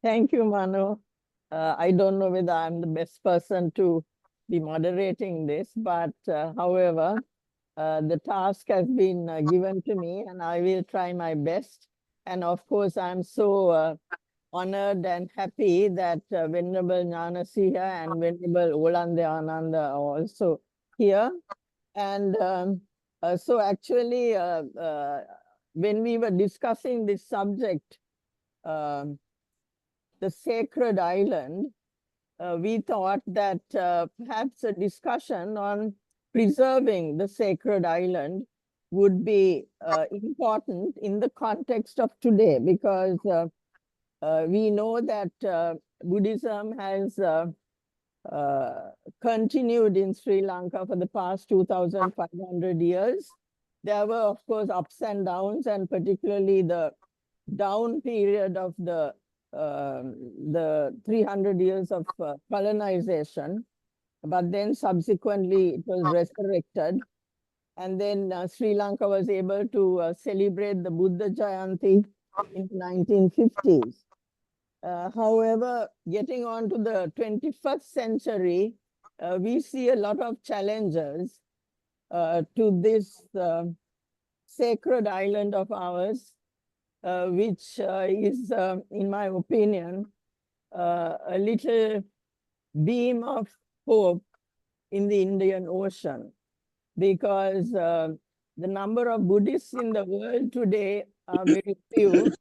Thank you, Manu. I don't know whether I'm the best person to be moderating this, but however, the task has been given to me and I will try my best. And of course, I'm so honored and happy that Venerable Jnanasiha and Venerable Olande Ananda are also here. And so actually, when we were discussing this subject, um, the sacred island, we thought that perhaps a discussion on preserving the sacred island would be important in the context of today, because we know that Buddhism has uh, continued in Sri Lanka for the past 2,500 years. There were, of course, ups and downs, and particularly the down period of the 300 years of colonization, but then subsequently it was resurrected. And then Sri Lanka was able to celebrate the Buddha Jayanti in the 1950s. However, getting on to the 21st century, we see a lot of challenges to this sacred island of ours, which is, in my opinion, a little beam of hope in the Indian Ocean, because the number of Buddhists in the world today are very few,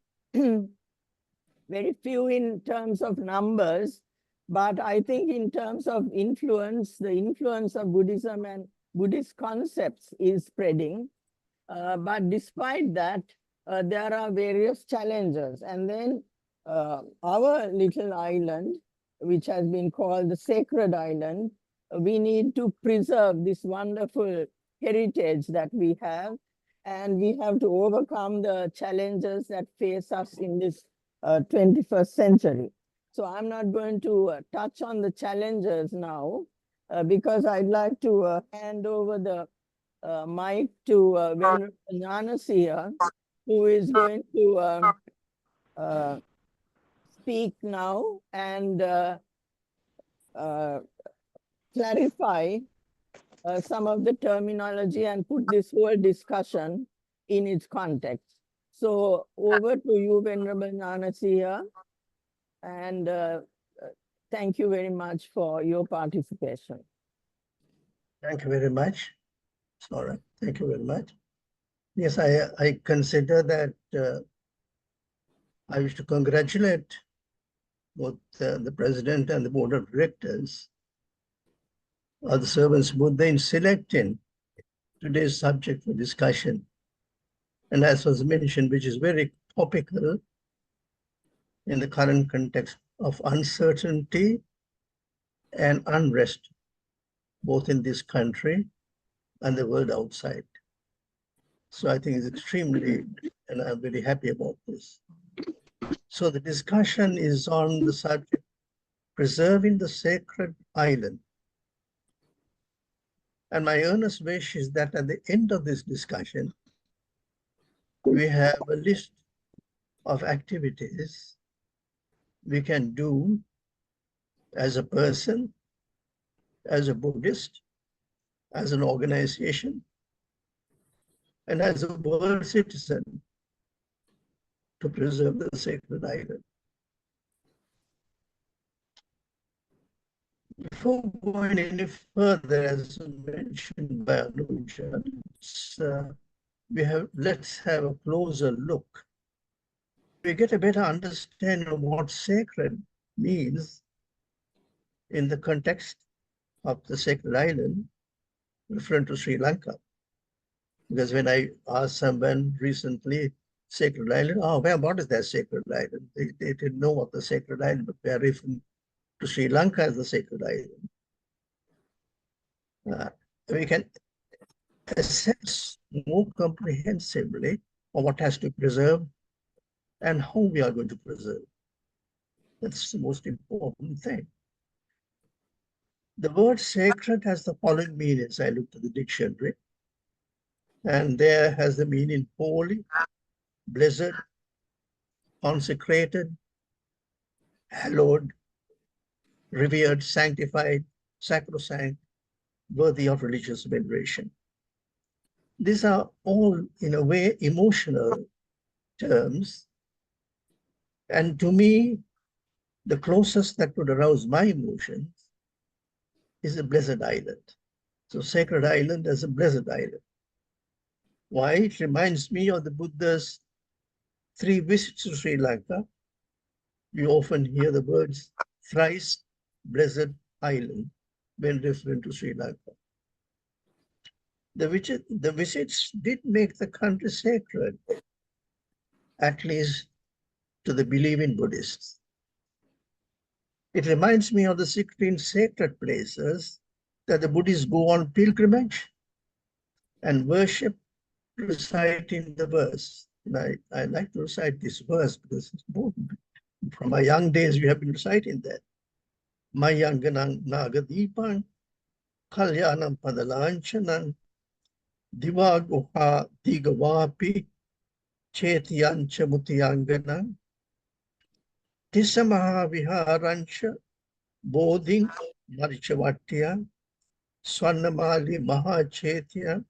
very few in terms of numbers, but I think in terms of influence, the influence of Buddhism and Buddhist concepts is spreading. But despite that, there are various challenges. And then our little island, which has been called the sacred island, we need to preserve this wonderful heritage that we have. And we have to overcome the challenges that face us in this 21st century. So I'm not going to touch on the challenges now, because I'd like to hand over the mic to Venerable Jnanasiha, who is going to uh, speak now and uh, clarify some of the terminology and put this whole discussion in its context. So over to you, Venerable Jnanasiha, and thank you very much for your participation. Thank you very much. Sorry, thank you very much. Yes, I consider that I wish to congratulate both the president and the board of directors of the Servants Buddha in selecting today's subject for discussion. And as was mentioned, which is very topical in the current context of uncertainty and unrest, both in this country and the world outside. So I think it's extremely, and I'm very happy about this. So the discussion is on the subject, preserving the sacred island. And my earnest wish is that at the end of this discussion, we have a list of activities we can do as a person, as a Buddhist, as an organization, and as a world citizen to preserve the sacred island. Before going any further, as mentioned by Anoja, let's have a closer look. We get a better understanding of what sacred means in the context of the sacred island, referring to Sri Lanka. Because when I asked someone recently, sacred island, oh, what is that sacred island? They didn't know what the sacred island, but they are referring to Sri Lanka as the sacred island. We can assess more comprehensively on what has to be preserved and how we are going to preserve. That's the most important thing. The word sacred has the following meanings. I looked at the dictionary, and there has the meaning holy, blessed, consecrated, hallowed, revered, sanctified, sacrosanct, worthy of religious veneration. These are all, in a way, emotional terms. And to me, the closest that would arouse my emotions is a blessed island. So sacred island as a blessed island. Why? It reminds me of the Buddha's 3 visits to Sri Lanka. We often hear the words thrice blessed island when referring to Sri Lanka. The visits did make the country sacred, at least to the believing Buddhists. It reminds me of the 16 sacred places that the Buddhists go on pilgrimage and worship, reciting the verse. And I like to recite this verse because it's important. From my young days, we have been reciting that. Mayanganang Nagadipang, Kalyanam Padalanchanam, Divaguha Digavapi, Chetyancha Mutyanganam, Tisamaha Viharancha, Bodhing Marichavatya, Swarnamali Mahachetya,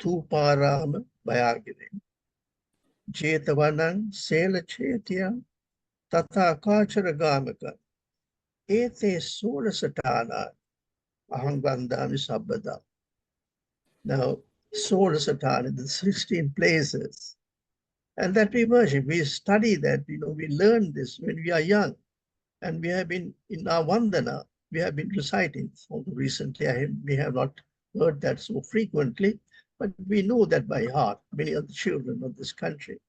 Tuparama Vayagiri, Jetavanang Selachetya, Tata Kacharagamaka, Ete Sorasatana, Ahangandami Sabbada. Now, Sorasatana, the 16 places. And that we worship, we study that, we learn this when we are young. And we have been, in our Vandana, we have been reciting. Although recently we have not heard that so frequently, but we know that by heart, many of the children of this country.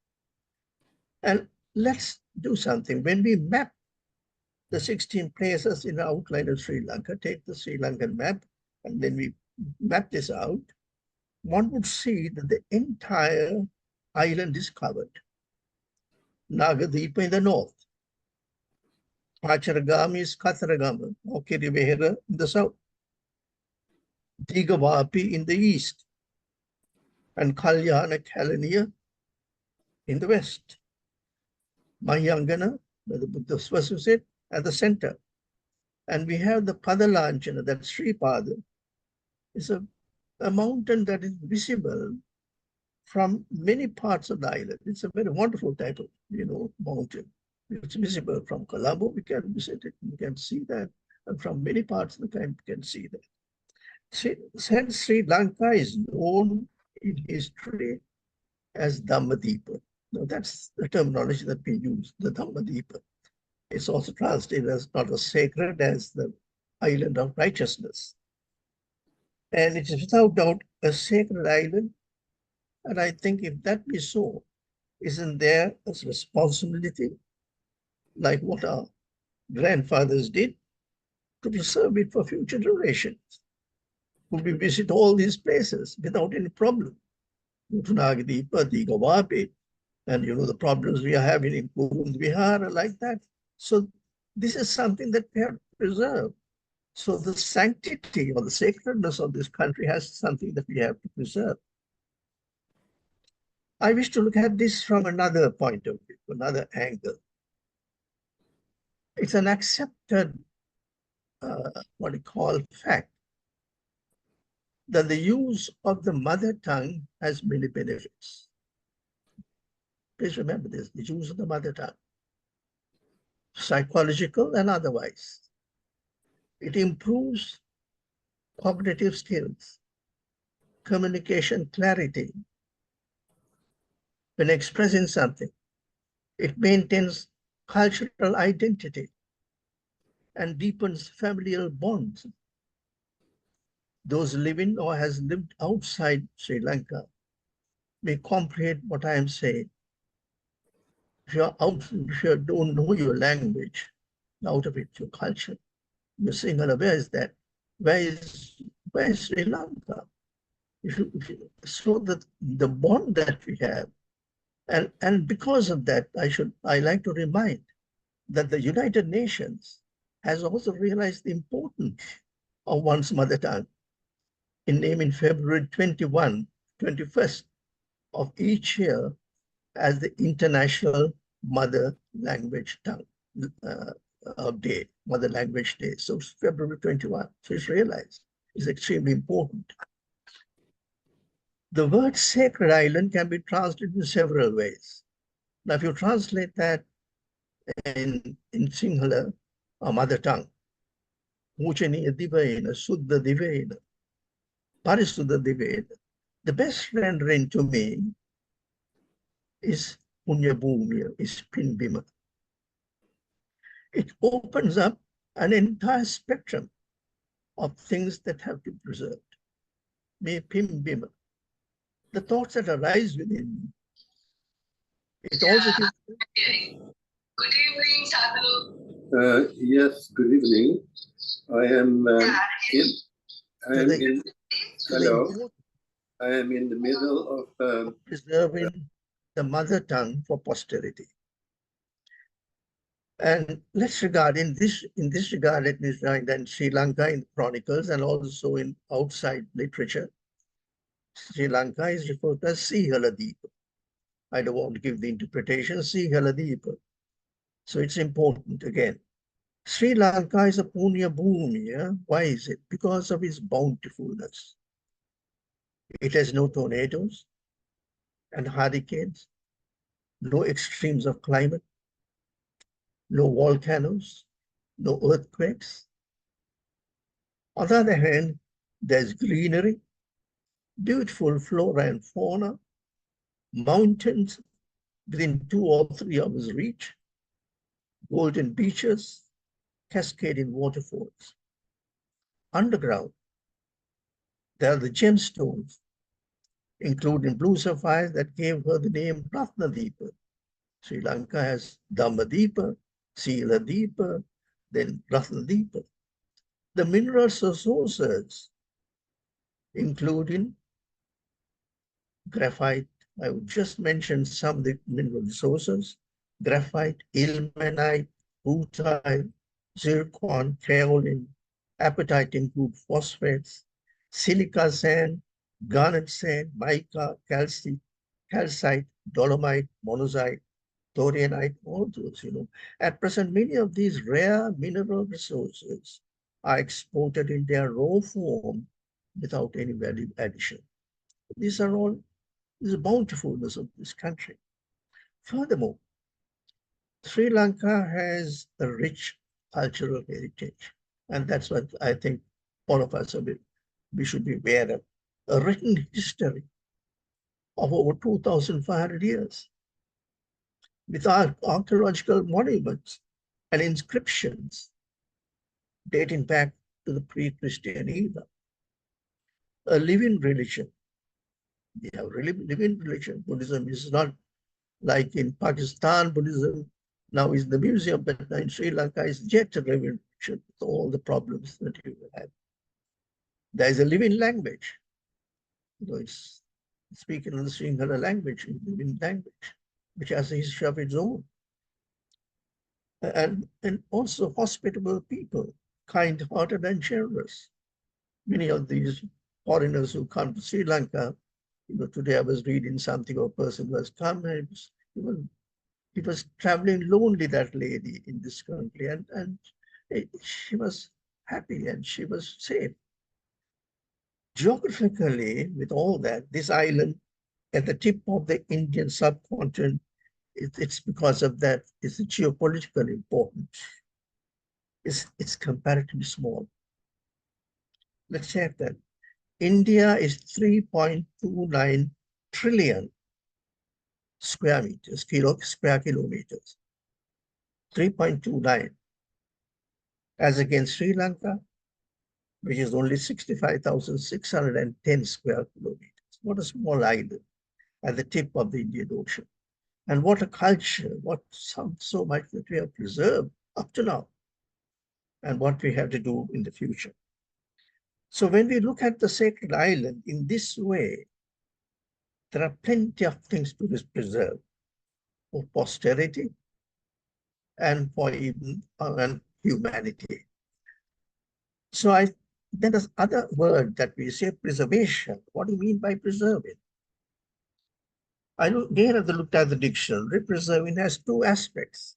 And let's do something. When we map the 16 places in the outline of Sri Lanka, take the Sri Lankan map, and then we map this out, one would see that the entire island is covered. Nagadeepa in the north, Pacharagama is Katharagama, or Kirivehera in the south, Digavapi in the east, and Kalyana Kalaniya in the west. Mahayangana, where the Buddhist was said, at the center. And we have the Padalanchana, that Sri Pada, is a mountain that is visible from many parts of the island. It's a very wonderful type of, mountain. It's visible from Colombo, we can visit it, we can see that, and from many parts of the country, we can see that. Since Sri Lanka is known in history as Dhammadeepa. Now, that's the terminology that we use, the Dhammadeepa. It's also translated as not as sacred as the island of righteousness. And it is without doubt a sacred island. And I think if that be so, isn't there a responsibility, like what our grandfathers did, to preserve it for future generations? Could we visit all these places without any problem? Nagadeepa, Digavapi, and the problems we are having in Kurund Vihar are like that. So this is something that we have to preserve. So the sanctity or the sacredness of this country has something that we have to preserve. I wish to look at this from another point of view, another angle. It's an accepted, what we call fact, that the use of the mother tongue has many benefits. Please remember this, the use of the mother tongue, psychological and otherwise. It improves cognitive skills, communication clarity. When expressing something, it maintains cultural identity and deepens familial bonds. Those living or has lived outside Sri Lanka may comprehend what I am saying. If you don't know your language, out of it, your culture, you're saying, where is that? Where is Sri Lanka? So that the bond that we have, and because of that, I like to remind that the United Nations has also realized the importance of one's mother tongue in naming February 21st of each year as the International Mother Language Tongue day, Mother Language Day. So it's February 21. So it's realized it's extremely important. The word sacred island can be translated in several ways. Now, if you translate that in Sinhala, our mother tongue, Muchaniya Divayena, Suddha Divayena, Parisuddha Divayena, the best rendering to me is Punya Bhumya, is Pinbima. It opens up an entire spectrum of things that have to be preserved. Me Pimbima. The thoughts that arise within me. It also gives. Good evening, Sadhu. Yes, good evening. I am hello. I am in the middle of preserving the mother tongue for posterity. And let's regard in this regard, let me find that in Sri Lanka in chronicles and also in outside literature, Sri Lanka is referred to as Sihaladipa. I don't want to give the interpretation, Sihaladipa. So it's important again. Sri Lanka is a Punya Bhumi. Yeah? Why is it? Because of its bountifulness. It has no tornadoes and hurricanes, no extremes of climate, no volcanoes, no earthquakes. On the other hand, there's greenery, beautiful flora and fauna, mountains within 2 or 3 hours reach, golden beaches, cascading waterfalls. Underground, there are the gemstones, including blue sapphires that gave her the name Ratnadeepa. Sri Lanka has Dhammadeepa, Siladeepa, then Ratnadeepa. The mineral resources, including graphite, I would just mention some of the mineral resources: graphite, ilmenite, rutile, zircon, kaolin. Apatite include phosphates, silica sand, garnet sand, mica, calcite, dolomite, monazite, thorianite, all those, At present, many of these rare mineral resources are exported in their raw form without any value addition. These are all the bountifulness of this country. Furthermore, Sri Lanka has a rich cultural heritage, and that's what I think all of us we should be aware of. A written history of over 2,500 years with archaeological monuments and inscriptions dating back to the pre-Christian era. A living religion. We have really living religion. Buddhism is not like in Pakistan. Buddhism now is the museum, but in Sri Lanka is yet a living religion with all the problems that you will have. There is a living language. It's speaking in the Sinhala language, living language, which has a history of its own. And also hospitable people, kind-hearted and generous. Many of these foreigners who come to Sri Lanka, today I was reading something of a person who has come, and he was traveling lonely, that lady in this country, and she was happy and she was safe. Geographically, with all that, this island at the tip of the Indian subcontinent, it's because of that, it's geopolitical importance. It's comparatively small. Let's check that. India is 3.29 trillion square meters, square kilometers. 3.29. As against Sri Lanka, which is only 65,610 square kilometers. What a small island at the tip of the Indian Ocean. And what a culture, what so much that we have preserved up to now, and what we have to do in the future. So when we look at the sacred island in this way, there are plenty of things to preserve for posterity and for even humanity. So then this other word that we say, preservation. What do you mean by preserving? I again have looked at the dictionary. Preserving has 2 aspects.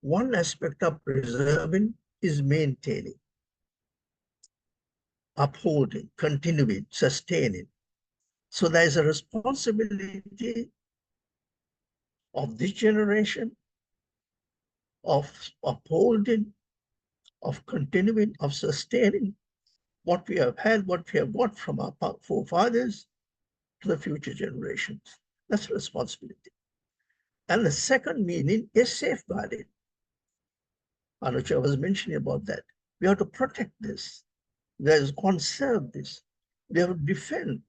One aspect of preserving is maintaining, upholding, continuing, sustaining. So there is a responsibility of this generation of upholding, of continuing, of sustaining what we have had, what we have got from our forefathers to the future generations. That's a responsibility. And the second meaning is safeguarding. Anoja was mentioning about that. We have to protect this. We have to conserve this. We have to defend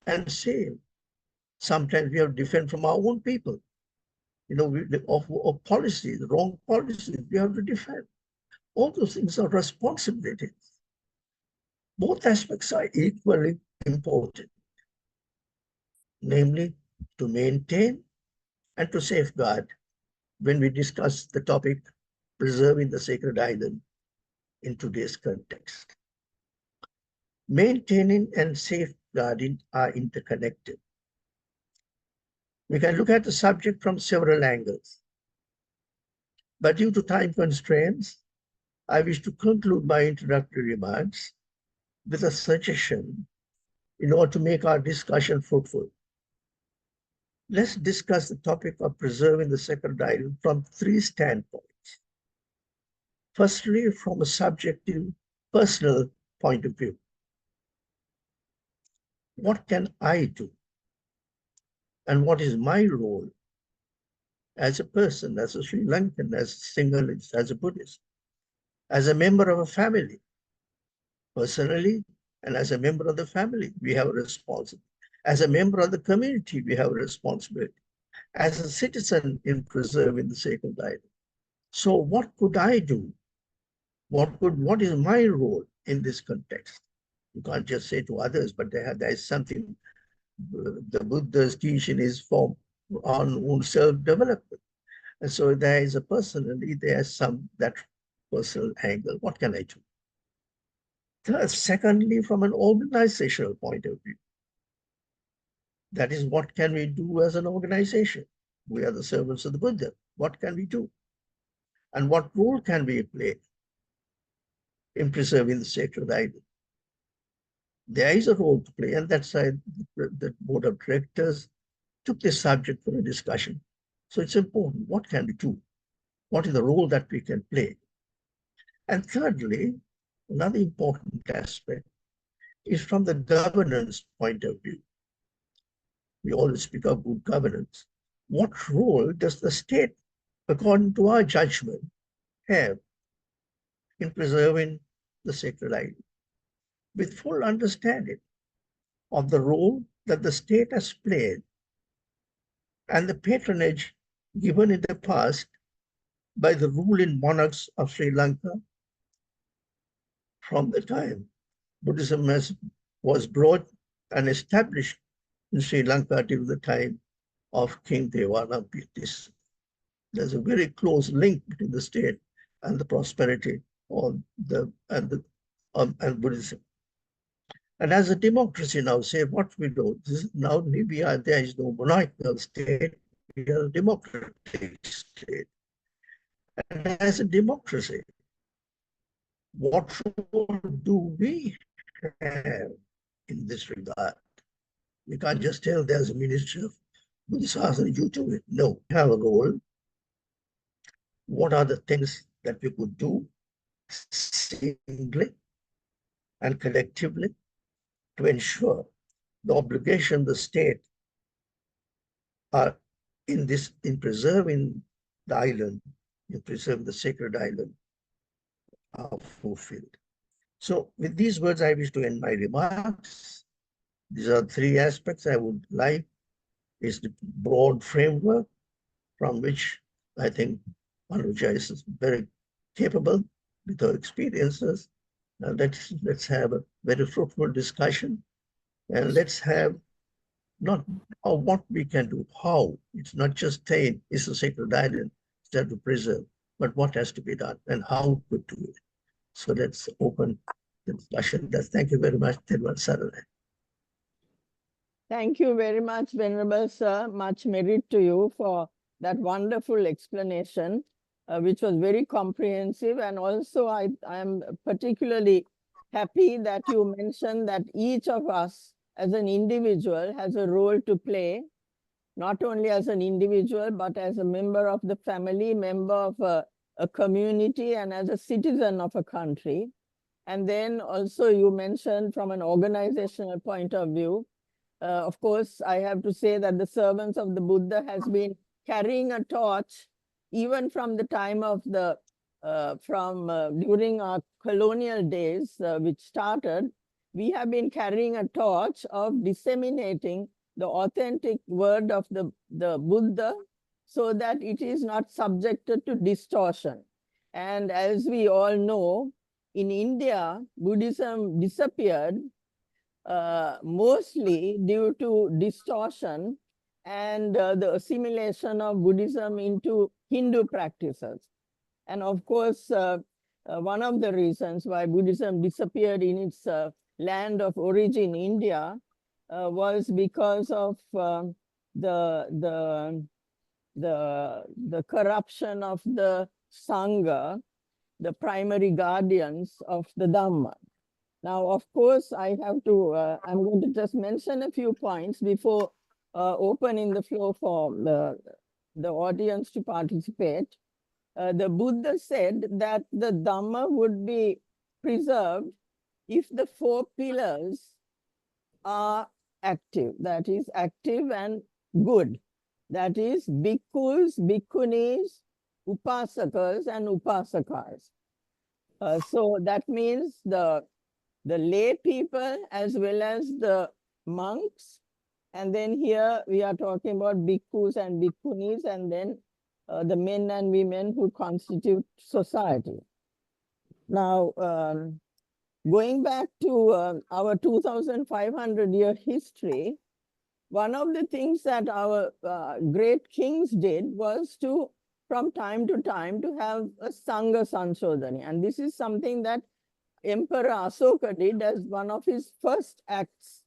and save. Sometimes we have to defend from our own people. You know, of policies, wrong policies, we have to defend. All those things are responsibilities. Both aspects are equally important, namely to maintain and to safeguard when we discuss the topic preserving the sacred island in today's context. Maintaining and safeguarding are interconnected. We can look at the subject from several angles, but due to time constraints, I wish to conclude my introductory remarks with a suggestion in order to make our discussion fruitful. Let's discuss the topic of preserving the sacred island from three standpoints. Firstly, from a subjective, personal point of view. What can I do? And what is my role as a person, as a Sri Lankan, as a Sinhalese, as a Buddhist, as a member of a family? Personally, and as a member of the family, we have a responsibility. As a member of the community, we have a responsibility. As a citizen in preserving the sacred island. So what could I do? What is my role in this context? You can't just say to others, but there is something, the Buddha's teaching is for on own self-development. And so there is a personally, there's that personal angle. What can I do? Secondly, from an organizational point of view, that is, what can we do as an organization? We are the servants of the Buddha. What can we do? And what role can we play in preserving the sacred island? There is a role to play, and that's why the board of directors took this subject for a discussion. So it's important. What can we do? What is the role that we can play? And thirdly, another important aspect is from the governance point of view. We always speak of good governance. What role does the state, according to our judgment, have in preserving the sacred island? With full understanding of the role that the state has played and the patronage given in the past by the ruling monarchs of Sri Lanka from the time Buddhism was brought and established in Sri Lanka till the time of King Devanapiyatissa. There's a very close link between the state and the prosperity of and Buddhism. And as a democracy now, say what we do, now there is no monarchical state, we are a democratic state. And as a democracy, what role do we have in this regard? We can't just tell there's a ministry of Buddhism, you do it. No, we have a role. What are the things that we could do singly and collectively to ensure the obligation the state are in preserving the island, in preserving the sacred island, are fulfilled. So with these words, I wish to end my remarks. These are three aspects I would like. Is the broad framework from which I think Anoja is very capable with her experiences. Let's have a very fruitful discussion, and let's have not what we can do, how. It's not just saying it's a sacred island, it's there to preserve, but what has to be done and how to do it. So let's open the discussion. Thank you very much, Tilwan Sarana. Thank you very much, Venerable Sir. Much merit to you for that wonderful explanation. which was very comprehensive. And also I am particularly happy that you mentioned that each of us as an individual has a role to play, not only as an individual, but as a member of the family, member of a community, and as a citizen of a country. And then also you mentioned from an organizational point of view, of course, I have to say that the servants of the Buddha has been carrying a torch even from the time of the, during our colonial days, which started, we have been carrying a torch of disseminating the authentic word of the Buddha so that it is not subjected to distortion. And as we all know, in India, Buddhism disappeared mostly due to distortion and the assimilation of Buddhism into Hindu practices. And of course, one of the reasons why Buddhism disappeared in its land of origin, India, was because of the corruption of the Sangha, the primary guardians of the Dhamma. Now, of course, I have to, I'm going to just mention a few points before opening the floor for the audience to participate. The Buddha said that the Dhamma would be preserved if the four pillars are active, that is active and good. That is bhikkhus, bhikkhunis, upasakas and upasakas. So that means the lay people as well as the monks. And then here we are talking about bhikkhus and bhikkhunis, and then the men and women who constitute society. Now, going back to our 2,500-year history, one of the things that our great kings did was to, from time to time, to have a Sangha Sanshodhani. And this is something that Emperor Asoka did as one of his first acts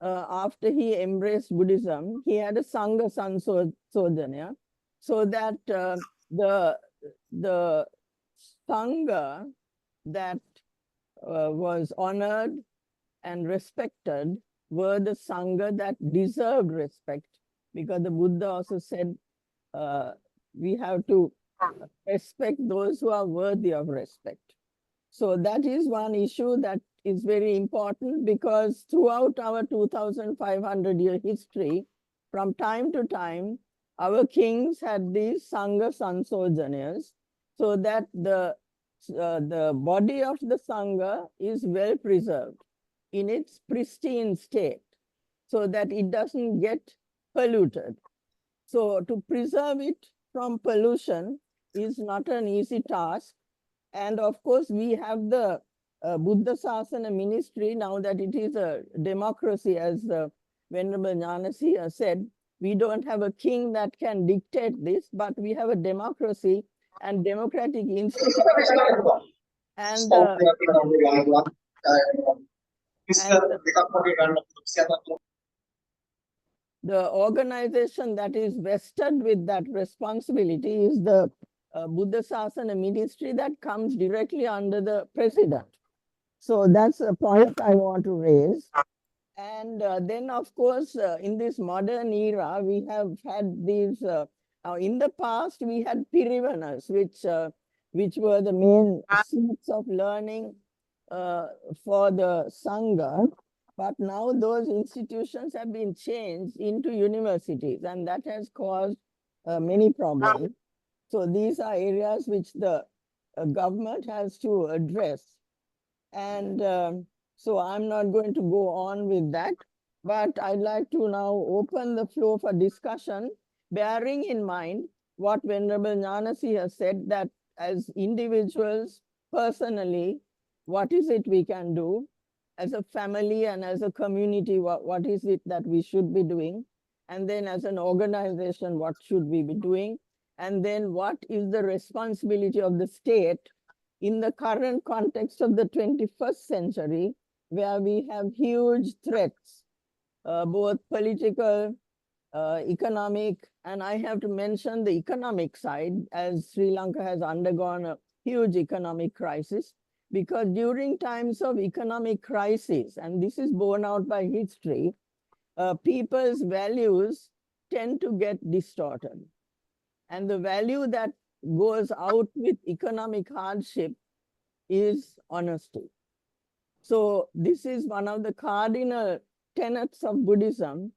after he embraced Buddhism. He had a Sangha Sanshodhana, so that the Sangha that was honored and respected were the Sangha that deserved respect, because the Buddha also said we have to respect those who are worthy of respect. So that is one issue that is very important, because throughout our 2,500-year history, from time to time, our kings had these Sangha Sansodhanas, so that the body of the Sangha is well preserved in its pristine state, so that it doesn't get polluted. So to preserve it from pollution is not an easy task. And of course, we have the Buddha Sasana ministry now that it is a democracy, as Venerable Jnanasiya said. We don't have a king that can dictate this, but we have a democracy and democratic institutions. And the organization that is vested with that responsibility is the Buddha Sasana ministry that comes directly under the president. So that's a point I want to raise. And then, of course, in this modern era, we have had these, in the past, we had pirivanas, which were the main seats of learning for the Sangha. But now those institutions have been changed into universities, and that has caused many problems. So these are areas which the government has to address. And so I'm not going to go on with that, but I'd like to now open the floor for discussion, bearing in mind what Venerable Jnanasi has said, that as individuals, personally, what is it we can do? As a family and as a community, what is it that we should be doing? And then as an organization, what should we be doing? And then what is the responsibility of the state in the current context of the 21st century, where we have huge threats, both political, economic, and I have to mention the economic side, as Sri Lanka has undergone a huge economic crisis, because during times of economic crisis, and this is borne out by history, people's values tend to get distorted. And the value that goes out with economic hardship is honesty. So this is one of the cardinal tenets of Buddhism,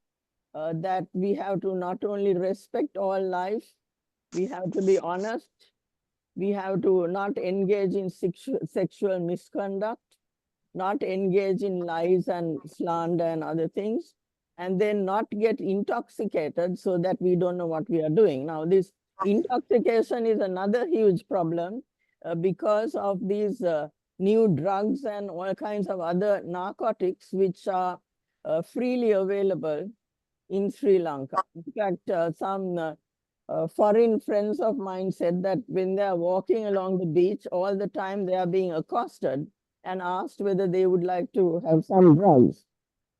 that we have to not only respect all life, we have to be honest, we have to not engage in sexual misconduct, not engage in lies and slander and other things, and then not get intoxicated so that we don't know what we are doing. Now, this intoxication is another huge problem because of these new drugs and all kinds of other narcotics which are freely available in Sri Lanka. In fact, some foreign friends of mine said that when they are walking along the beach, all the time they are being accosted and asked whether they would like to have some drugs.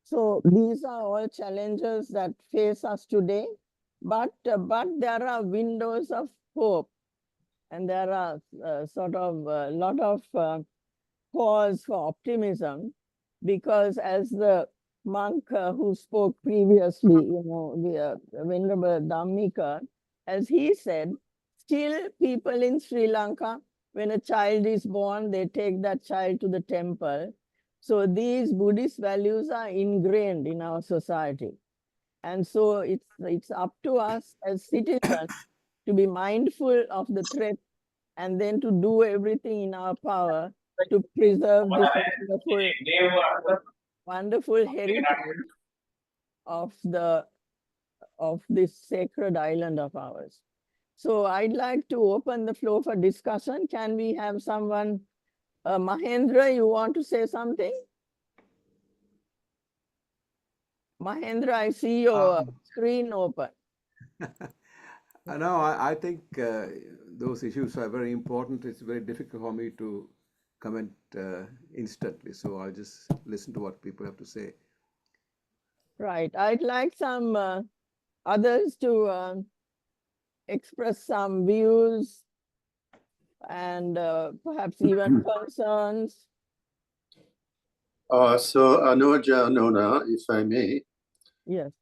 So these are all challenges that face us today, but there are windows of hope, and there are sort of a lot of cause for optimism, because as the monk who spoke previously, the Venerable Dhammika, as he said, still people in Sri Lanka, when a child is born, they take that child to the temple. So these Buddhist values are ingrained in our society. And so it's up to us as citizens to be mindful of the threat and then to do everything in our power to preserve this wonderful heritage of this sacred island of ours. So I'd like to open the floor for discussion. Can we have someone, Mahendra, you want to say something? Mahendra, I see your screen open. No, I think those issues are very important. It's very difficult for me to comment instantly, so I'll just listen to what people have to say. Right. I'd like some others to express some views and perhaps even concerns. So Anoja, Nona, if I may. Yes.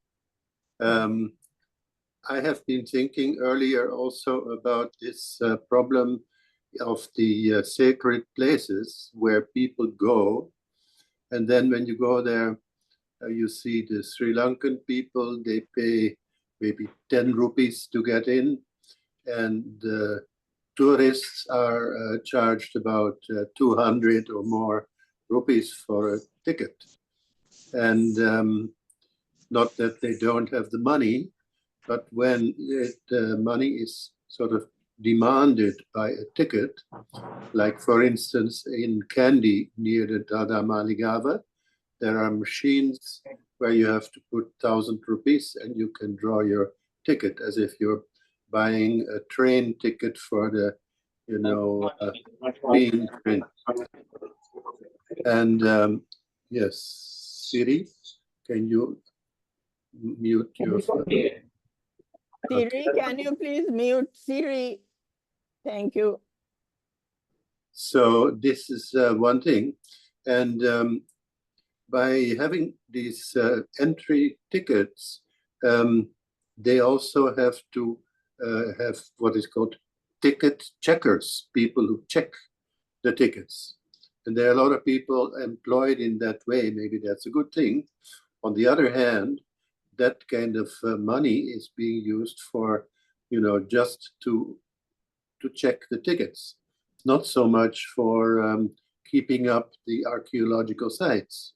I have been thinking earlier also about this problem of the sacred places where people go. And then when you go there, you see the Sri Lankan people, they pay maybe 10 rupees to get in. And tourists are charged about 200 or more rupees for a ticket. And not that they don't have the money, but when the money is sort of demanded by a ticket, like for instance in Kandy near the Dada Maligava, there are machines where you have to put 1,000 rupees and you can draw your ticket as if you're buying a train ticket for the, being train. And yes, Siri, can you mute your phone? Siri, can you please mute Siri? Thank you. So this is one thing. And by having these entry tickets, they also have to have what is called ticket checkers, people who check the tickets. And there are a lot of people employed in that way. Maybe that's a good thing. On the other hand, that kind of money is being used for, just to check the tickets, not so much for keeping up the archaeological sites.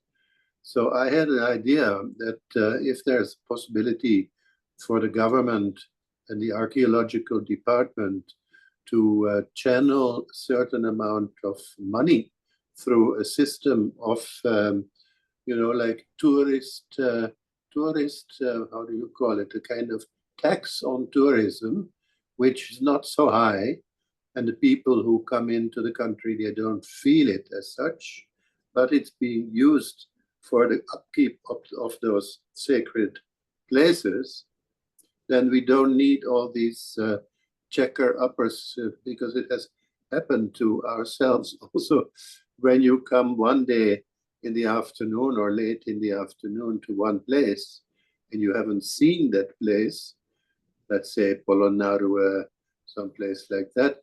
So I had an idea that if there's a possibility for the government and the archaeological department to channel a certain amount of money through a system of, like tourist, how do you call it, a kind of tax on tourism, which is not so high. And the people who come into the country, they don't feel it as such, but it's being used for the upkeep of those sacred places. then we don't need all these checker uppers because it has happened to ourselves also. When you come one day in the afternoon or late in the afternoon to one place and you haven't seen that place, let's say Polonnaruwa, someplace like that,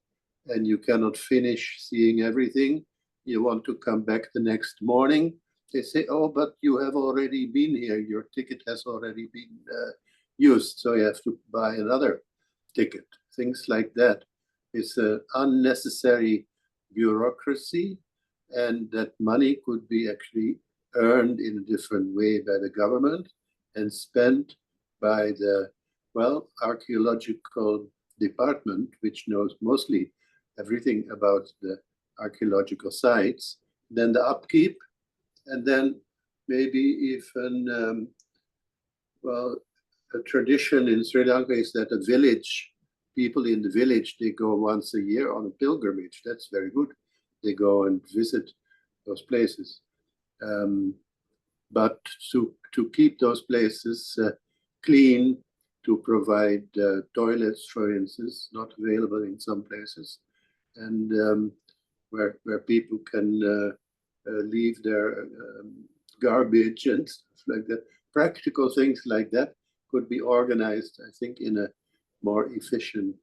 and you cannot finish seeing everything, you want to come back the next morning, they say, oh, but you have already been here, your ticket has already been used, so you have to buy another ticket. Things like that. It's an unnecessary bureaucracy, and that money could be actually earned in a different way by the government and spent by the, well, archaeological department, which knows mostly everything about the archaeological sites, then the upkeep, and then maybe even, well, a tradition in Sri Lanka is that a village, people in the village, they go once a year on a pilgrimage. That's very good. They go and visit those places. But to keep those places clean, to provide toilets, for instance, not available in some places, and where people can leave their garbage and stuff like that. Practical things like that could be organized, I think, in a more efficient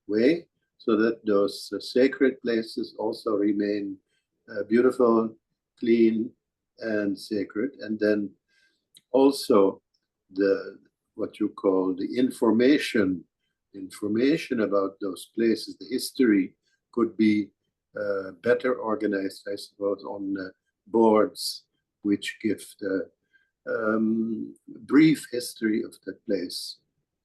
way, so that those sacred places also remain beautiful, clean, and sacred. And then also what you call the information about those places, the history, could be better organized, I suppose, on boards which give the brief history of that place.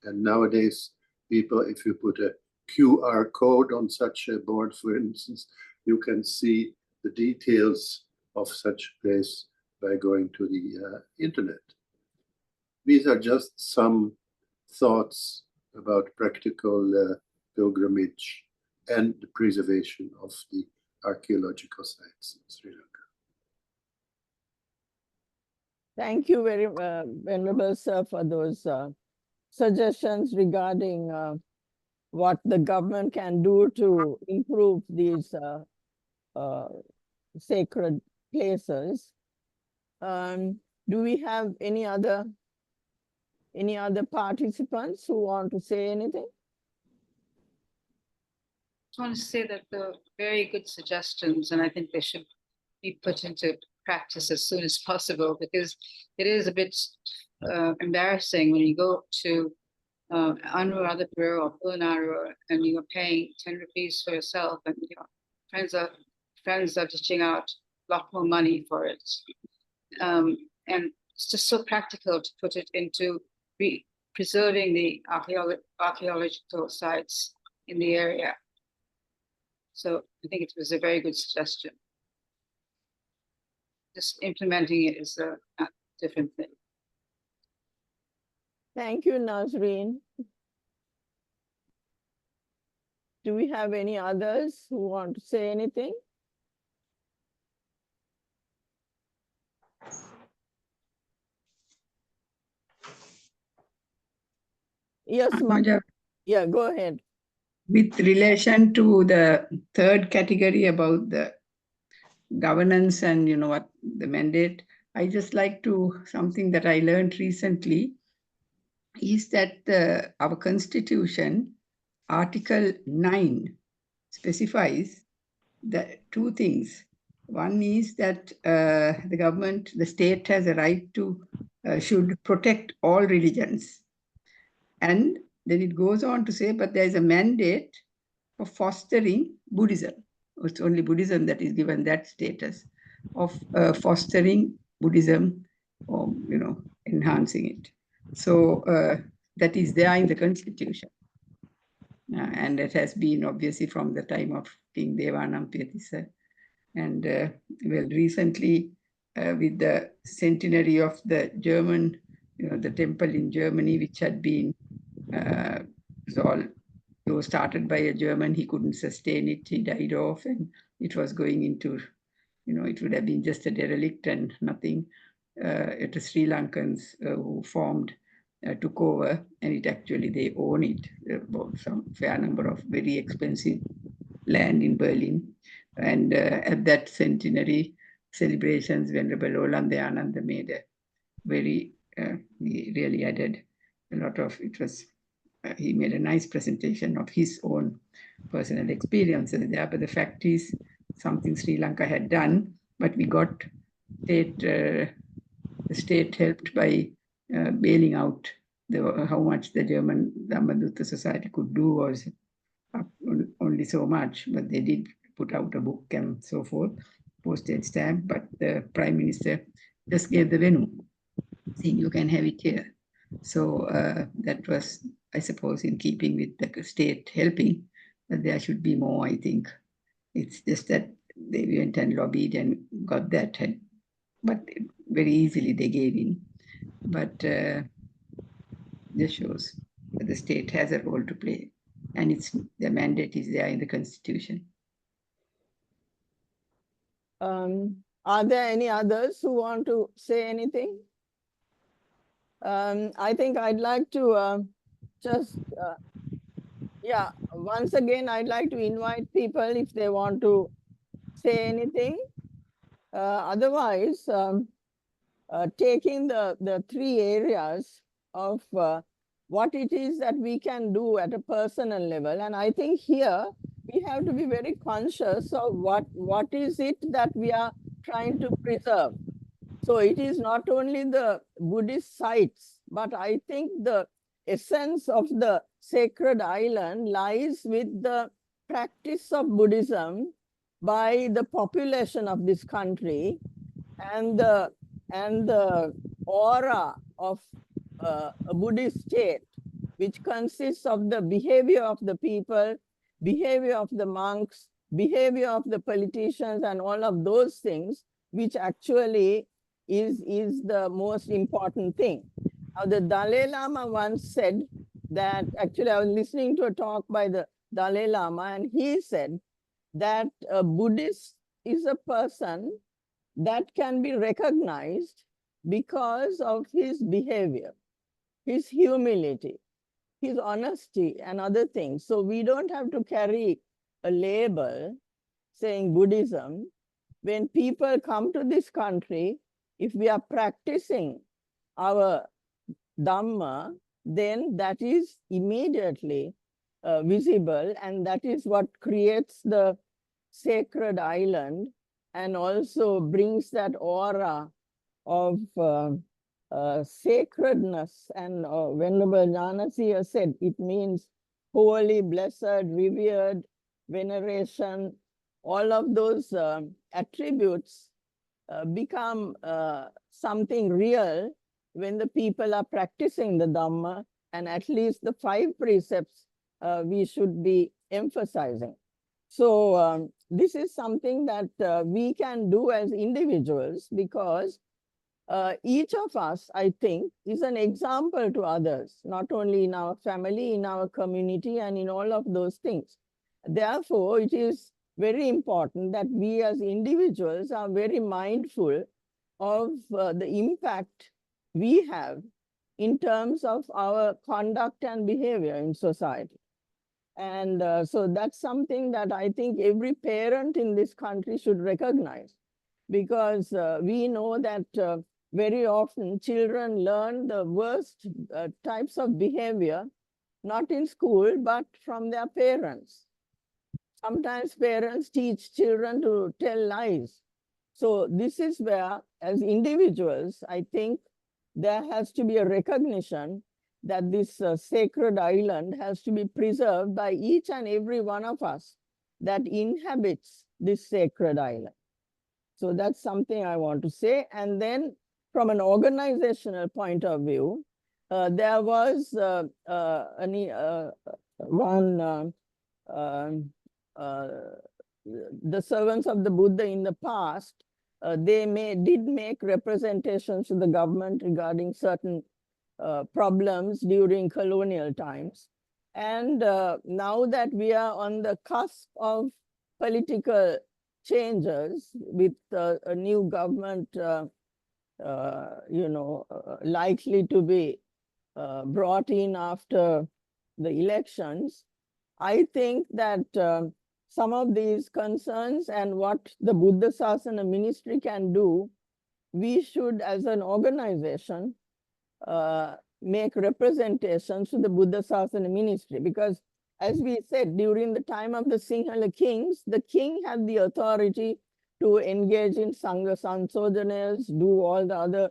And nowadays, people, if you put a QR code on such a board, for instance, you can see the details of such place by going to the internet. These are just some thoughts about practical pilgrimage and the preservation of the archaeological sites in Sri Lanka. Thank you very Venerable Sir, for those suggestions regarding what the government can do to improve these sacred places. Do we have any other participants who want to say anything? I just want to say that they're very good suggestions, and I think they should be put into practice as soon as possible, because it is a bit embarrassing when you go to Anuradhapura or Polonnaruwa and you're paying 10 rupees for yourself, and friends are dishing out a lot more money for it. And it's just so practical to put it into preserving the archaeological sites in the area. So I think it was a very good suggestion. Just implementing it is a different thing. Thank you, Nazreen. Do we have any others who want to say anything? Yes, Anoja, yeah, go ahead. with relation to the third category about the governance and what the mandate, I just like to, something that I learned recently is that our constitution, Article 9, specifies the two things. One is that the government, the state has a right to, should protect all religions. And then it goes on to say, but there is a mandate for fostering Buddhism. It's only Buddhism that is given that status of fostering Buddhism, or enhancing it. So that is there in the constitution, and it has been obviously from the time of King Devanampiyatissa. And well, recently with the centenary of the German, the temple in Germany, which had been it was started by a German, he couldn't sustain it, he died off, and it was going into, it would have been just a derelict and nothing. It was Sri Lankans who formed took over, and it actually they own it. They bought some fair number of very expensive land in Berlin. And at that centenary celebrations, Venerable Olandayananda made a very, he really added a lot of, it was, he made a nice presentation of his own personal experiences there. But the fact is, something Sri Lanka had done, but we got the state helped by bailing out how much the German Dhammadutta Society could do was only so much, but they did put out a book and so forth, postage stamp, but the Prime Minister just gave the venue, saying you can have it here. So that was, I suppose, in keeping with the state helping, but there should be more, I think. It's just that they went and lobbied and got that, but very easily they gave in. But this shows that the state has a role to play, and the mandate is there in the Constitution. Are there any others who want to say anything? I think I'd like to once again, I'd like to invite people if they want to say anything. Otherwise, taking the three areas of what it is that we can do at a personal level. And I think here we have to be very conscious of what is it that we are trying to preserve. So it is not only the Buddhist sites, but I think the essence of the sacred island lies with the practice of Buddhism by the population of this country and the aura of a Buddhist state, which consists of the behavior of the people, behavior of the monks, behavior of the politicians, and all of those things, which actually is the most important thing. Now, the Dalai Lama once said that, actually I was listening to a talk by the Dalai Lama, and he said that a Buddhist is a person that can be recognized because of his behavior, his humility, his honesty, and other things. So we don't have to carry a label saying Buddhism. When people come to this country, if we are practicing our Dhamma, then that is immediately visible, and that is what creates the sacred island and also brings that aura of sacredness. And Venerable Jnanasiya said it means holy, blessed, revered, veneration. All of those attributes become something real when the people are practicing the Dhamma, and at least the 5 precepts we should be emphasizing. So this is something that we can do as individuals, because each of us, I think, is an example to others, not only in our family, in our community, and in all of those things. Therefore, it is very important that we as individuals are very mindful of the impact we have in terms of our conduct and behavior in society. And so that's something that I think every parent in this country should recognize, because we know that very often children learn the worst types of behavior, not in school, but from their parents. Sometimes parents teach children to tell lies. So this is where, as individuals, I think there has to be a recognition that this sacred island has to be preserved by each and every one of us that inhabits this sacred island. So that's something I want to say. And then from an organizational point of view, there was the servants of the Buddha in the past, they did make representations to the government regarding certain problems during colonial times. And now that we are on the cusp of political changes with a new government, likely to be brought in after the elections, I think that some of these concerns and what the Buddha Sasana Ministry can do, we should, as an organization, make representations to the Buddha Sasana Ministry, because as we said, during the time of the Sinhala kings, the king had the authority to engage in Sangha Sansodanas, do all the other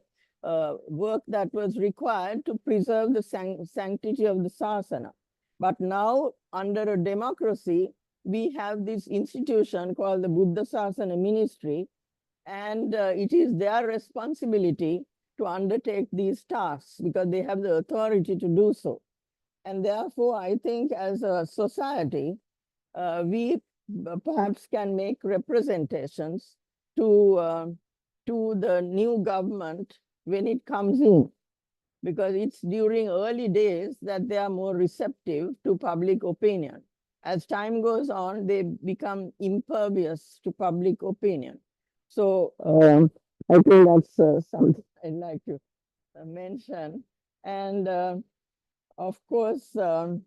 work that was required to preserve the sanctity of the Sasana. But now, under a democracy, we have this institution called the Buddha Sasana Ministry, and it is their responsibility to undertake these tasks because they have the authority to do so. And therefore, I think as a society, we perhaps can make representations to the new government when it comes in, because it's during early days that they are more receptive to public opinion. As time goes on, they become impervious to public opinion. So I think that's something I'd like to mention. And of course, the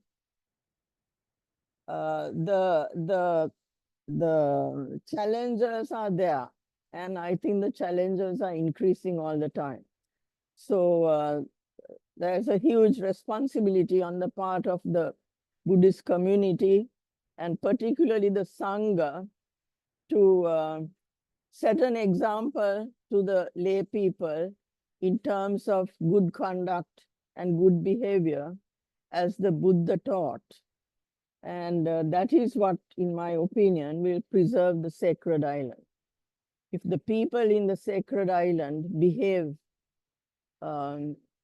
challenges are there, and I think the challenges are increasing all the time. So there's a huge responsibility on the part of the Buddhist community, and particularly the Sangha, to set an example to the lay people in terms of good conduct and good behavior as the Buddha taught. And that is what, in my opinion, will preserve the sacred island. If the people in the sacred island behave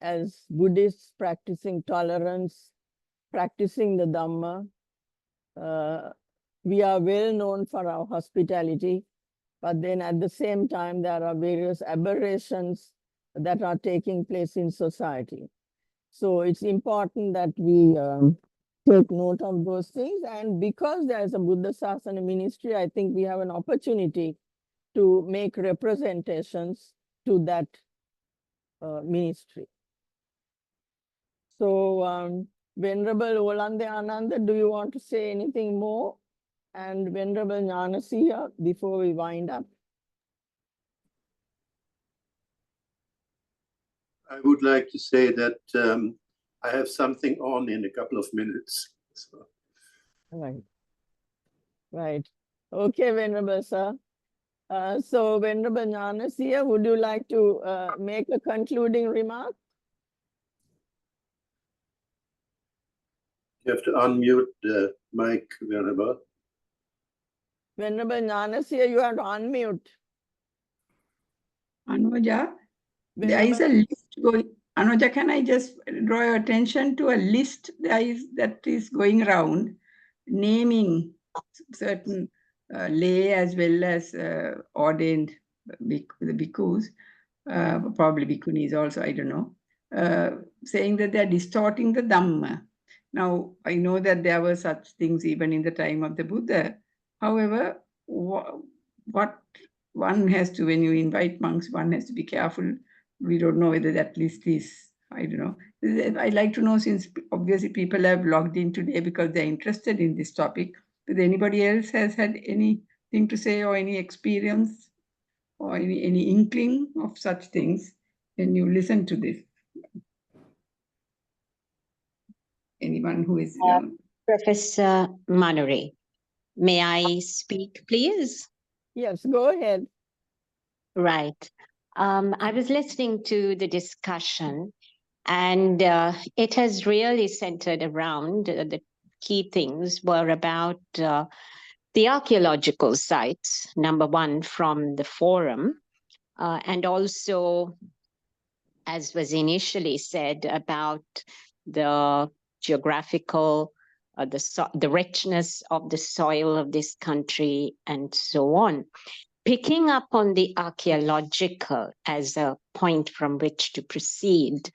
as Buddhists, practicing tolerance, practicing the Dhamma, we are well known for our hospitality, but then at the same time, there are various aberrations that are taking place in society. So it's important that we take note of those things. And because there's a Buddha Sasana Ministry, I think we have an opportunity to make representations to that ministry. So Venerable Olande Ananda, do you want to say anything more? And Venerable Jnanasiya, before we wind up. I would like to say that I have something on in a couple of minutes. So. Right. Right. Okay, Venerable Sir. So Venerable Jnanasiya, would you like to make a concluding remark? You have to unmute the mic, Venerable. Venerable Jnanasiya, you have to unmute. Anoja, there Venerable, is a list going. Anoja, can I just draw your attention to a list that is going around, naming certain lay as well as ordained the bhikkhus, probably bhikkhunis also, I don't know, saying that they're distorting the Dhamma. Now, I know that there were such things even in the time of the Buddha. However, what one has to, when you invite monks, one has to be careful. We don't know whether that list is, I don't know. I'd like to know, since obviously people have logged in today because they're interested in this topic, whether anybody else has had anything to say or any experience or any inkling of such things when you listen to this. Anyone who is... Professor Manure, may I speak, please? yes, go ahead. Right. I was listening to the discussion, and it has really centered around the key things were about the archaeological sites, number one, from the forum, and also, as was initially said, about the geographical, the richness of the soil of this country, and so on. Picking up on the archaeological as a point from which to proceed,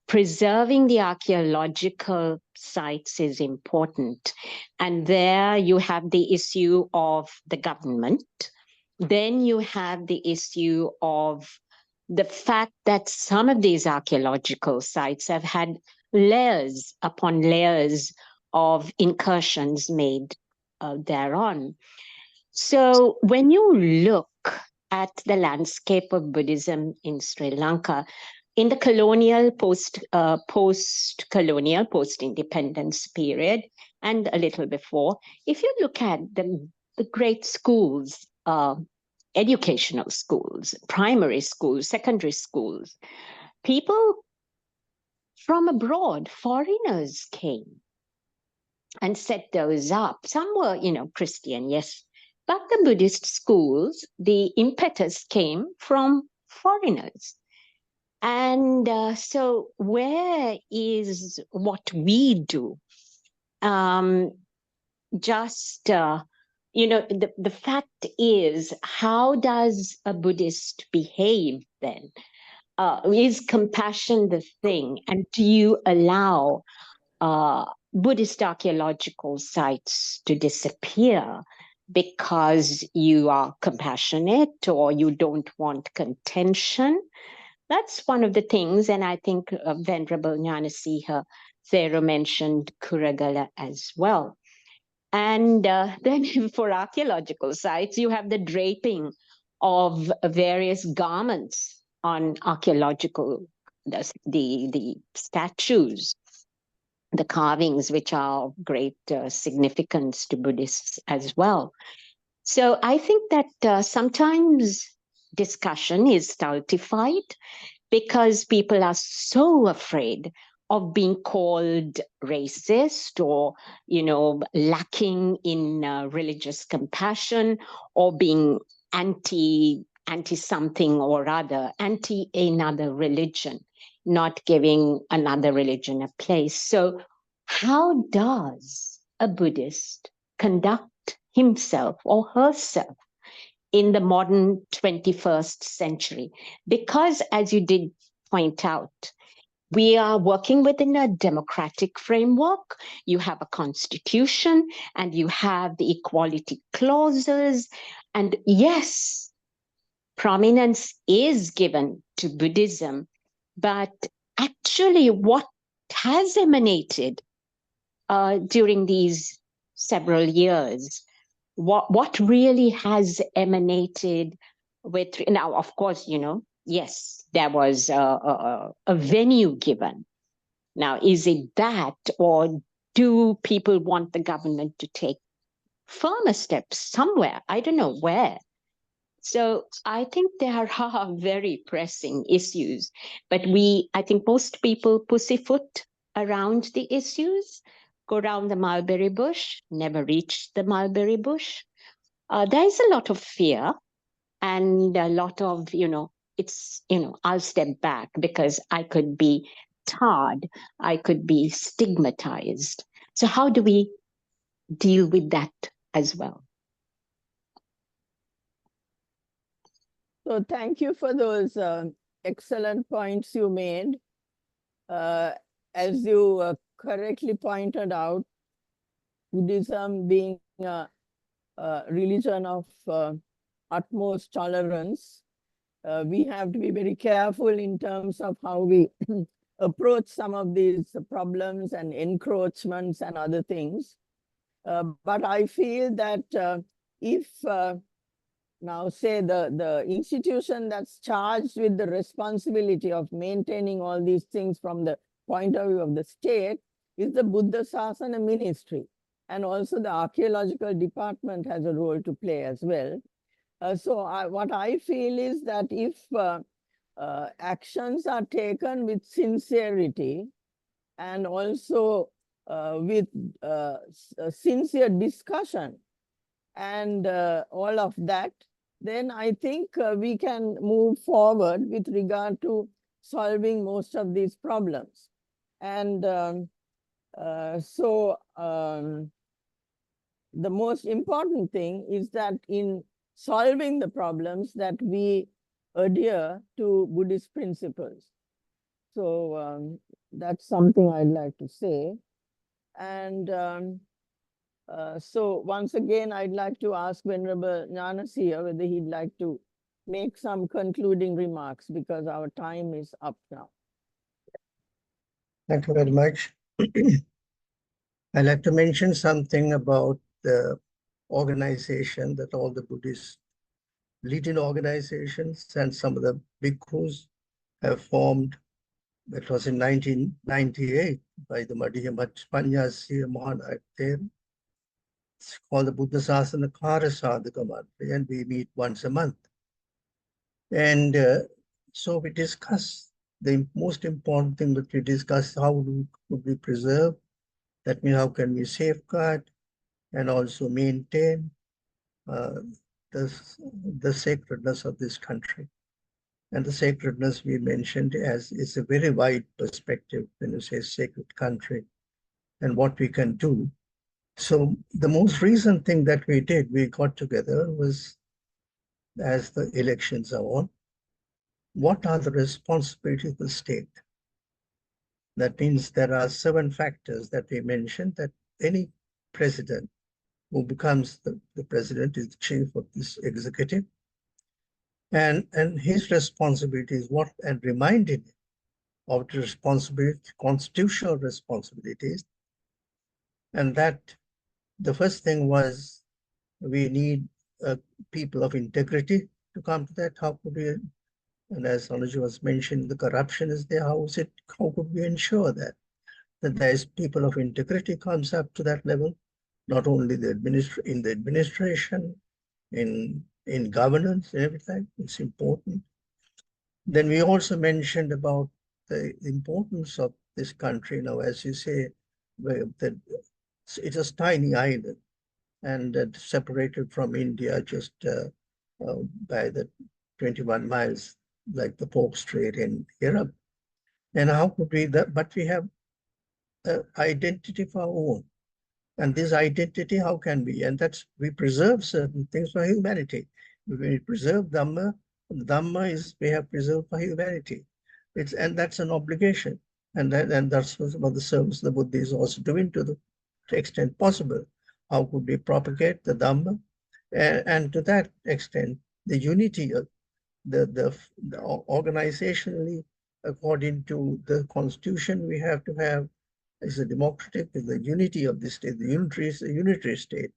preserving the archaeological sites is important. And there you have the issue of the government. Then you have the issue of the fact that some of these archaeological sites have had layers upon layers of incursions made thereon. So when you look at the landscape of Buddhism in Sri Lanka, in the colonial, post-colonial, post-independence period, and a little before, if you look at the great schools, educational schools, primary schools, secondary schools, people from abroad, foreigners came and set those up. Some were, Christian, yes, but the Buddhist schools, the impetus came from foreigners. And so where is what we do? The fact is, how does a Buddhist behave then? Is compassion the thing? And do you allow Buddhist archaeological sites to disappear because you are compassionate or you don't want contention? That's one of the things, and I think Venerable Jnanasiha Thero mentioned Kuragala as well. And then for archaeological sites, you have the draping of various garments on archaeological, the statues, the carvings, which are of great significance to Buddhists as well. So I think that sometimes discussion is stultified because people are so afraid of being called racist or, lacking in religious compassion or being anti something or other, anti another religion, not giving another religion a place. So how does a Buddhist conduct himself or herself in the modern 21st century? Because, as you did point out, we are working within a democratic framework. You have a constitution and you have the equality clauses. And yes, prominence is given to Buddhism, but actually what has emanated during these several years, what really has emanated with, now, of course, yes, there was a venue given. Now, is it that, or do people want the government to take firmer steps somewhere? I don't know where. So I think there are very pressing issues, but I think most people pussyfoot around the issues, go around the mulberry bush, never reach the mulberry bush. There is a lot of fear and a lot of, I'll step back because I could be tarred, I could be stigmatized. So how do we deal with that as well? So thank you for those excellent points you made. As you correctly pointed out, Buddhism being a religion of utmost tolerance, we have to be very careful in terms of how we approach some of these problems and encroachments and other things. But I feel that if now say the institution that's charged with the responsibility of maintaining all these things from the point of view of the state is the Buddha Sasana ministry. And also the archaeological department has a role to play as well. What I feel is that if actions are taken with sincerity and also with sincere discussion and all of that, then I think we can move forward with regard to solving most of these problems. And the most important thing is that in solving the problems that we adhere to Buddhist principles. So that's something I'd like to say. And so once again, I'd like to ask Venerable Jnanasiha whether he'd like to make some concluding remarks because our time is up now. Thank you very much. I'd like to mention something about the organization that all the Buddhist leading organizations and some of the bhikkhus have formed. That was in 1998 by the Madhya Panyasi Mahanayak. It's called the Buddha Sasana Kara Sadhaka Mantra, and we meet once a month. And so we discuss the most important thing that we discuss, how could we preserve, that means how can we safeguard and also maintain the sacredness of this country. And the sacredness we mentioned as is a very wide perspective when you say sacred country and what we can do. So the most recent thing that we did, we got together was, as the elections are on, what are the responsibilities of the state? That means there are 7 factors that we mentioned, that any president who becomes the president is the chief of this executive. And his responsibility is what, and reminded of the responsibility, constitutional responsibilities. And that the first thing was we need people of integrity to come to that. How could we, and as Anoja was mentioned, the corruption is there. How could we ensure that there is people of integrity comes up to that level, not only in the administration, in governance and everything. It's important. Then we also mentioned about the importance of this country now, as you say, that it's a tiny island and separated from India just by the 21 miles, like the Pork Strait in Europe. And how could we, but we have identity of our own. And this identity, how can we? And that's, we preserve certain things for humanity. We preserve Dhamma. Dhamma is, we have preserved for humanity. And that's an obligation. And that's what the service the Buddha is also doing to the extent possible. How could we propagate the Dhamma? And to that extent, the unity of the organizationally, according to the constitution, we have to have is a democratic, is the unity of the state, the unitary state.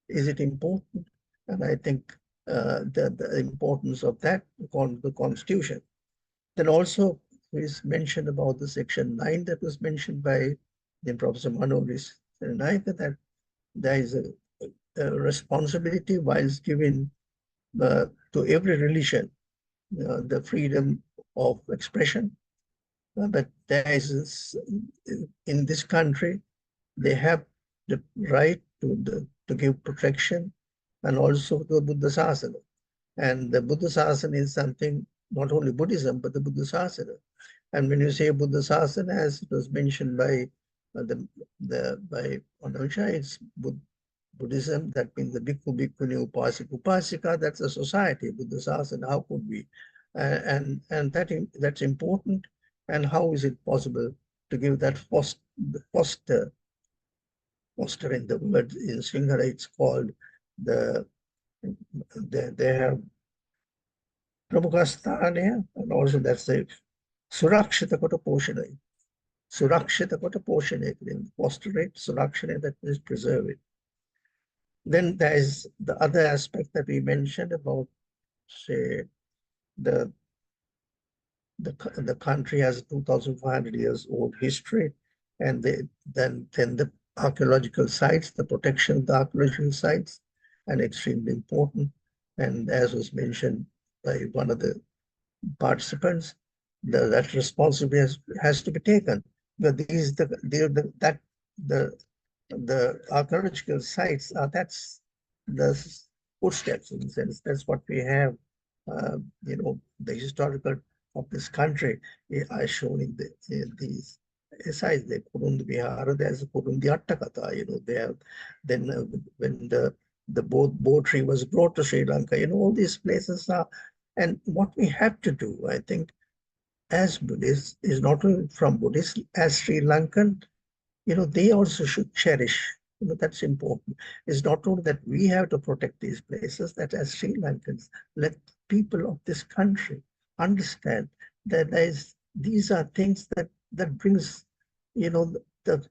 Is it important? And I think the importance of that, the constitution. Then also is mentioned about the section 9 that was mentioned by Professor Manolis, that there is a responsibility whilst giving to every religion the freedom of expression. But there is, in this country, they have the right to give protection and also the Buddha Sasana. And the Buddha Sasana is something, not only Buddhism, but the Buddha Sasana. And when you say Buddha Sasana, as it was mentioned by by Anoja, it's Buddhism, that means the Bhikkhu, Bhikkhuni, Upasika, Upasika, that's a society, Buddha Sasana, how could we? And that's important. And how is it possible to give that foster in the word in Sinhala, it's called they have Prabhukasthana, and also that's the Surakshita Kota Poshana. Surakshita Kota Poshana, foster it, Surakshita, that means preserve it. Then there is the other aspect that we mentioned about, say, the country has 2,500 years old history, and then the archaeological sites, the protection of the archaeological sites, and extremely important. And as was mentioned by one of the participants, that responsibility has to be taken. But the archaeological sites are, that's the footsteps, in a sense. That's what we have. The historical of this country are shown in these sites. The Kurund Vihara, there's a Kurundi Attakatha, they have, then when the boat tree was brought to Sri Lanka, all these places are, and what we have to do, I think, as Buddhists, is not only from Buddhists, as Sri Lankan, they also should cherish That's important. It's not only that we have to protect these places, that as Sri Lankans, let people of this country understand that these are things that brings, the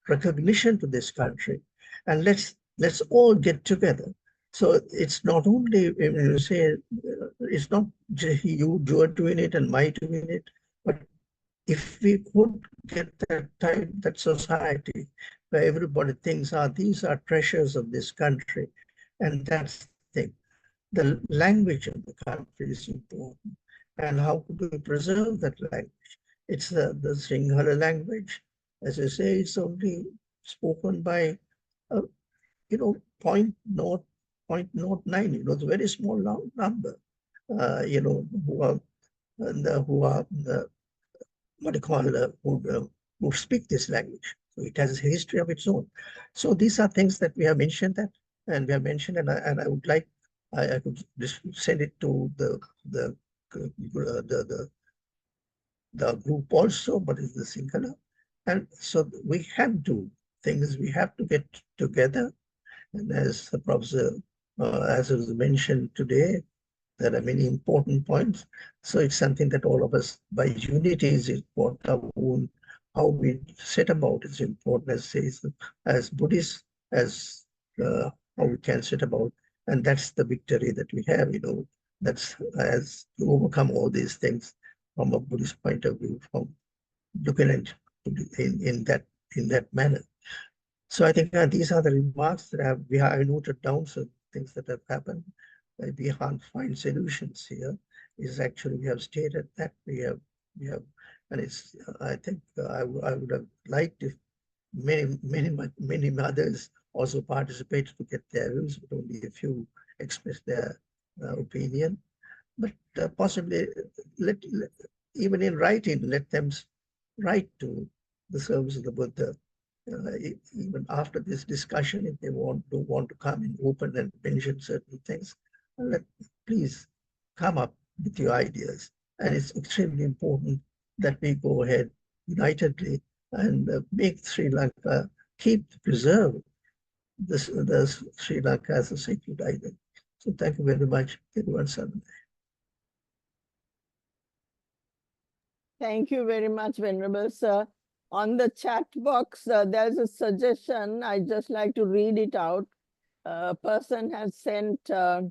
recognition to this country, and let's all get together. So it's not only, you say, it's not you are doing it and my doing it, but if we could get that society where everybody thinks, these are treasures of this country, and that's the thing. The language of the country is important, and how could we preserve that language? It's the Sinhala language, as I say, it's only spoken by, uh, you know, point not 0.09. It's a very small number. Who are what do you call who speak this language. So it has a history of its own. So these are things that we have mentioned and I would like I could just send it to the group also, but it's the singular. And so we have to things we have to get together. And as the professor, as was mentioned today, there are many important points. So it's something that all of us, by unity is important. How we set about is important, as Buddhists, as how we can set about. And that's the victory that we have, that's as to overcome all these things from a Buddhist point of view, from looking at in that manner. So I think these are the remarks that we have noted down, so things that have happened. We can't find solutions here. Is actually we have stated that we have, and it's. I think I would have liked if many others also participated to get their views, but only a few expressed their opinion. But possibly even in writing, let them write to the service of the Buddha. Even after this discussion, if they don't want to come and open and mention certain things, please come up with your ideas. And it's extremely important that we go ahead unitedly and make Sri Lanka preserve the Sri Lanka as a sacred island. So thank you very much, everyone. Thank you very much, Venerable Sir. On the chat box, there's a suggestion. I'd just like to read it out. A person has sent a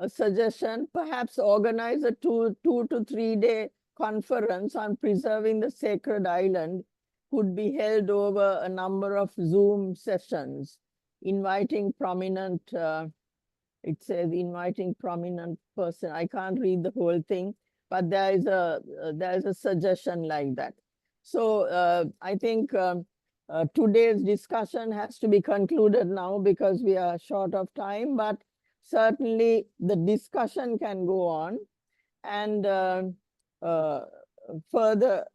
suggestion, perhaps organize a 2 to 3 day conference on preserving the sacred island could be held over a number of Zoom sessions, inviting prominent, it says inviting prominent person. I can't read the whole thing, but there is a suggestion like that. So I think today's discussion has to be concluded now because we are short of time, but certainly the discussion can go on, and further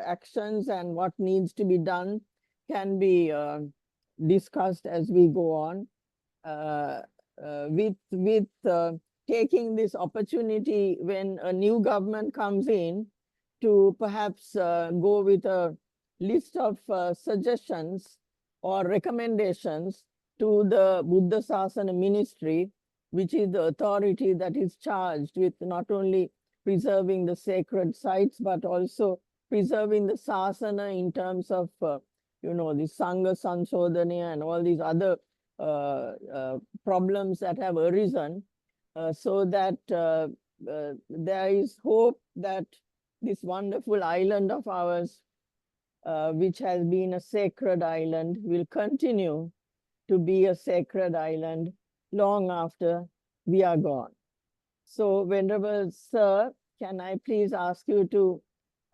actions and what needs to be done can be discussed as we go on. With taking this opportunity when a new government comes in to perhaps go with a list of suggestions or recommendations to the Buddha Sasana Ministry, which is the authority that is charged with not only preserving the sacred sites, but also preserving the Sasana in terms of, the Sangha Sanshodhana and all these other problems that have arisen, so that there is hope that this wonderful island of ours, which has been a sacred island, will continue to be a sacred island long after we are gone. So, Venerable Sir, can I please ask you to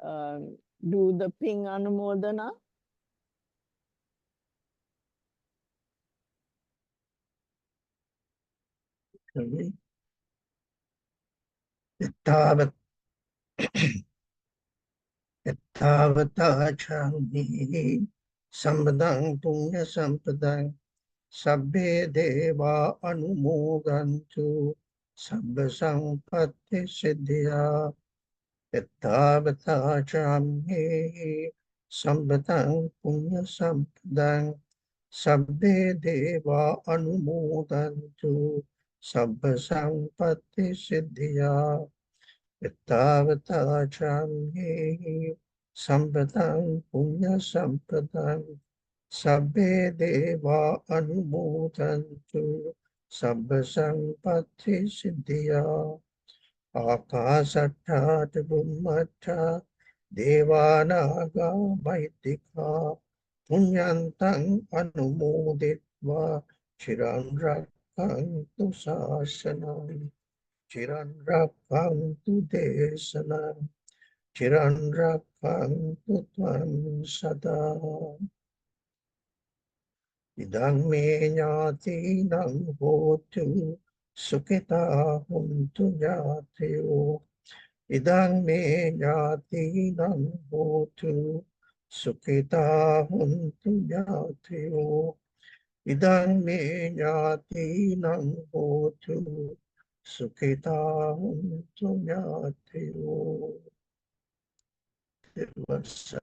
do the Ping Anumodana? Yatavata Sambadang Punya Sampadang Sabbe Deva Anumodantu Sabba Sampatti Siddhya Yatavata Sampatang punya sampadang sabbe deva anumodantu sabba sampatti siddhya ittavata chamye sampatang punya sampadang sabbe deva anumodantu sabba sampatti siddhya Akasatthata Bummata Devanaga Maitika Punyantang Anumoditva Chiran Rakkantu Sasanam Chiran Rakkantu Desanam Chiran Rakkantu Tvam Sada Idang me nyati nang hotu Sukita huntu nyati Idang me nyati nang hotu Sukita huntu nyati Idang me nyati nang hotu Sukita huntu nyati It was